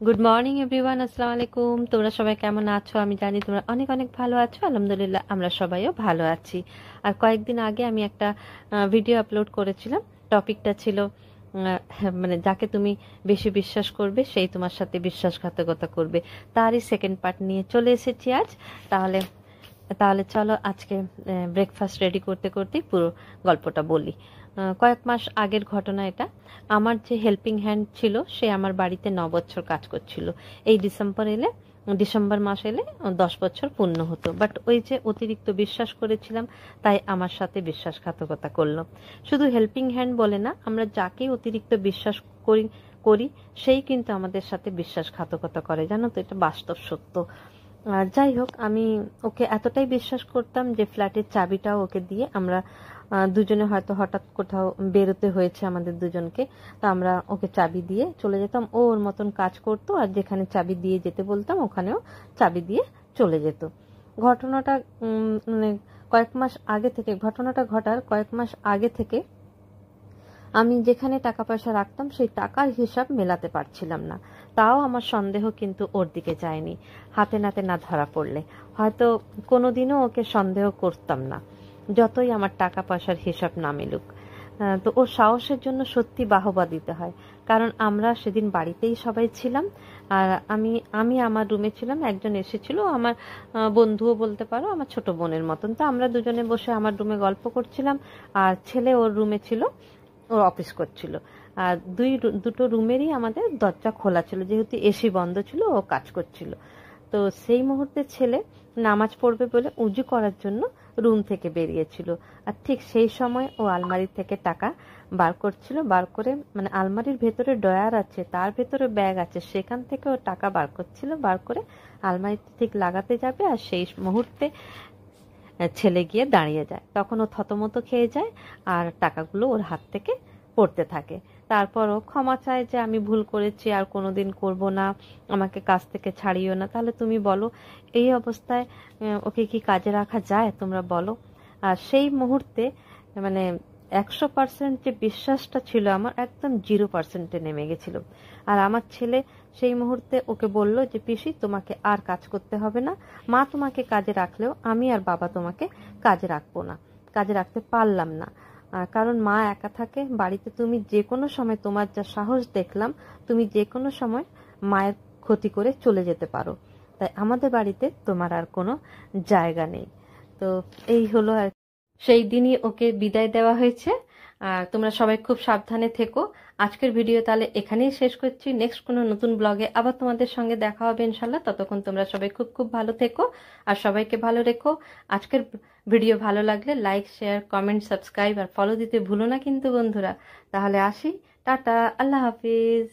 Good morning everyone, আসসালামু আলাইকুম। তোমরা সবাই কেমন আছো? আমি জানি তোমরা অনেক অনেক ভালো আছো। আলহামদুলিল্লাহ আমরা সবাইও ভালো আছি। আর কয়েকদিন আগে আমি একটা ভিডিও আপলোড করেছিলাম। টপিকটা ছিল মানে যাকে তুমি বেশি বিশ্বাস করবে সেই তোমার সাথে বিশ্বাসঘাতকতা করবে। তারই সেকেন্ড পার্ট নিয়ে চলে এসেছি আজ। তাহলে তাহলে চলো আজকে ব্রেকফাস্ট রেডি করতে করতেই পুরো গল্পটা বলি। কয়েক মাস আগের ঘটনা এটা। আমার যে হেল্পিং হ্যান্ড ছিল সে আমার বাড়িতে 9 বছর কাজ করছিল। এই ডিসেম্বর মাস এলে 10 বছর পূর্ণ হতো। বাট ওই যে অতিরিক্ত বিশ্বাস করেছিলাম, তাই আমার সাথে বিশ্বাসঘাতকতা করলো। শুধু হেল্পিং হ্যান্ড বলে না, আমরা যাকে অতিরিক্ত বিশ্বাস করি সেই কিন্তু আমাদের সাথে বিশ্বাসঘাতকতা করে, জানো তো, এটা বাস্তব সত্য। আর যাই হোক, আমি ওকে এতটাই বিশ্বাস করতাম যে ফ্ল্যাটের চাবিটাও ওকে দিয়ে আমরা দুজনে হয়তো হঠাৎ কোথাও বেরোতে হয়েছে আমাদের দুজনকে, তো আমরা ওকে চাবি দিয়ে চলে যেতাম। ও ওর মতন কাজ করতো, আর যেখানে চাবি দিয়ে যেতে বলতাম ওখানেও চাবি দিয়ে চলে যেত। ঘটনাটা মানে ঘটনাটা ঘটার কয়েক মাস আগে থেকে আমি যেখানে টাকা পয়সা রাখতাম সেই টাকার হিসাব মেলাতে পারছিলাম না। তাও আমার সন্দেহ কিন্তু ওর দিকে যায়নি। হাতে নাতে না ধরা পড়লে হয়তো কোনোদিনও ওকে সন্দেহ করতাম না, যতই আমার টাকা পয়সার হিসাব না মিলুক। তো ওর সাহসের জন্য সত্যি বাহবা দিতে হয়। কারণ আমরা সেদিন বাড়িতেই সবাই ছিলাম, আর আমি আমার রুমে ছিলাম। একজন এসেছিল, আমার বন্ধুও বলতে পারো, আমার ছোট বোনের মতন। তো আমরা দুজনে বসে আমার রুমে গল্প করছিলাম, আর ছেলে ওর রুমে ছিল, ও অফিস করছিল। আর দুটো রুমেরই আমাদের দরজা খোলা ছিল, যেহেতু এসি বন্ধ ছিল, ও কাজ করছিল। তো সেই মুহূর্তে ছেলে নামাজ পড়বে বলে উজু করার জন্য রুম থেকে বেরিয়েছিল। আর ঠিক সেই সময় ও আলমারি থেকে টাকা বার করছিল। বার করে, মানে আলমারির ভেতরে ড্রয়ার আছে, তার ভেতরে ব্যাগ আছে, সেখান থেকে ও টাকা বার করছিল। বার করে আলমারিতে ঠিক লাগাতে যাবে, আর সেই মুহূর্তে ছেলে গিয়ে দাঁড়িয়ে যায়। তখন ও থতমত খেয়ে যায়, আর টাকাগুলো ওর হাত থেকে পড়তে থাকে। তারপর ও ক্ষমা চায় যে আমি ভুল করেছি, আর কোনোদিন করব না, আমাকে কাজ থেকে ছাড়িও না। তাহলে তুমি বলো, এই অবস্থায় ওকে কি কাজে রাখা যায়? তোমরা বলো। আর সেই মুহূর্তে মানে 100% যে বিশ্বাসটা ছিল আমার, একদম 0%-এ নেমে গেছিল। আর আমার ছেলে সেই মুহূর্তে ওকে বলল যে পিসি, তোমাকে আর কাজ করতে হবে না। মা তোমাকে কাজে রাখলেও আমি আর বাবা তোমাকে কাজে রাখবো না, কাজে রাখতে পারলাম না। কারণ মা একা থাকে বাড়িতে। তুমি যে কোনো সময়, তোমার যা সাহস দেখলাম, তুমি যে কোনো সময় মায়ের ক্ষতি করে চলে যেতে পারো। তাই আমাদের বাড়িতে তোমার আর কোনো জায়গা নেই। তো এই হলো আর সেই দিনই ওকে বিদায় দেওয়া হয়েছে। তোমরা সবাই খুব সাবধানে থেকো। আজকের ভিডিও তাহলে এখানেই শেষ করছি। নেক্সট কোনো নতুন ব্লগে আবার তোমাদের সঙ্গে দেখা হবে ইনশাল্লাহ। ততক্ষণ তোমরা সবাই খুব খুব ভালো থেকো, আর সবাইকে ভালো রেখো। আজকের ভিডিও ভালো লাগলে লাইক, শেয়ার, কমেন্ট, সাবস্ক্রাইব আর ফলো দিতে ভুলো না কিন্তু বন্ধুরা। তাহলে আসি, টাটা, আল্লাহ হাফিজ।